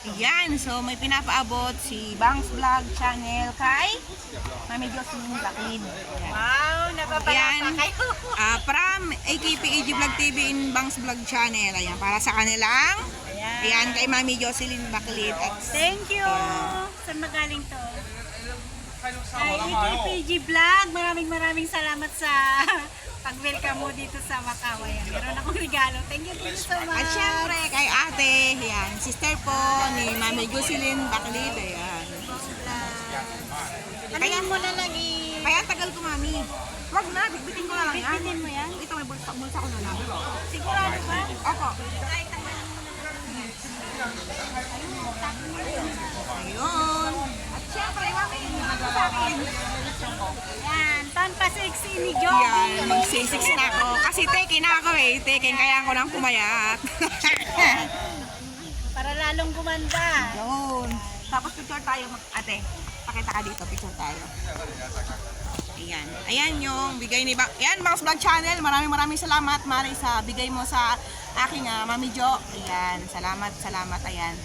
Yan, so may pinapaabot si Bangs Vlog Channel kay Mami Jocelyn Baclid. Wow, napapalapa kayo. From AKPAG Vlog TV in Bangs Vlog Channel. Ayan, para sa kanilang. Ayan, kay Mami Jocelyn Baclid. Thank you. Saan magaling to? Ay, EKPG Vlog. Maraming salamat sa pag-welcome mo dito sa Macau. Ayan, meron akong regalo. Thank you so much. At syempre, kay ate, yan, sister po ni Mami Jocelyn Baclid. Ayan. Kaya mo na lang Kaya tagal ko, Mami. Wag na, bitbitin ko na lang yan. Bitbitin mo yan? Ito, may bulsa ko na lang. Sigurado ba? Opo. Ayun. At syempre, Mami, ito sa akin. Yan, tanpa sexy ni Yan, Joby. mag-sisix na ako. Kasi taken na ako eh. Taken, kaya ako nang pumayat. Para lalong gumanda. Yun. Tapos picture tayo, ate. Pakita ka dito, picture tayo. Ayan. Ayan yung bigay ni Yan, Bangs Vlog Channel. Maraming salamat, Mari, sa bigay mo sa aking Mami Jo. Ayan. Salamat. Ayan.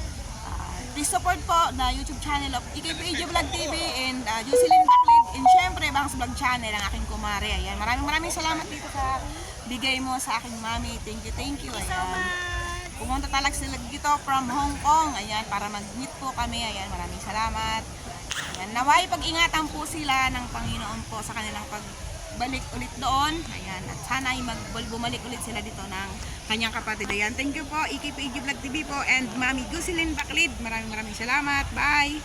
Please support po the YouTube channel of EKPAG Vlog TV and Jocelyn Baclid. And syempre, Bangs Vlog Channel, ang aking kumare. Ayan. Maraming salamat dito sa bigay mo sa aking mami. Thank you. Ayan. Pumunta talaga sila dito from Hong Kong. Ayan, para mag-meet po kami. Ayan, maraming salamat. Ayan, naway pag-ingatan po sila ng Panginoon po sa kanilang pagbalik ulit doon. Ayan, at sana ay bumalik ulit sila dito ng kanyang kapatid. Ayan, thank you po, EKPAG Vlog TV po and Mami Jocelyn Baclid. Maraming salamat. Bye!